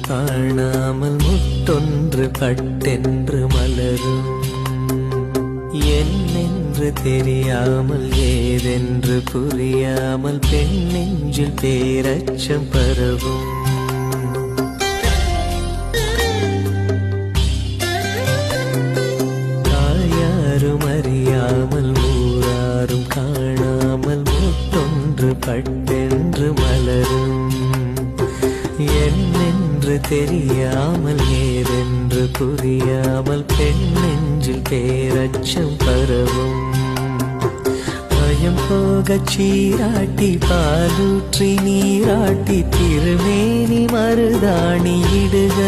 காணாமல் முத்தொன்று பட்டென்று மலரும். என்னென்று தெரியாமல் ஏதென்று புரியாமல் பெண் நெஞ்சில் பேரச்சம் பரவும். தாயாரும் அறியாமல் ஊராரும் காணாமல் முத்தொன்று பட்டென்று மலரும். என்னென்று தெரியாமல் ஏதென்று புரியாமல் பெண் நெஞ்சில் பேரச்சம் பரவும். பயம் போகச் சீராட்டி பாலூற்றி நீராட்டி திருமேனி மருதாணி இடுக.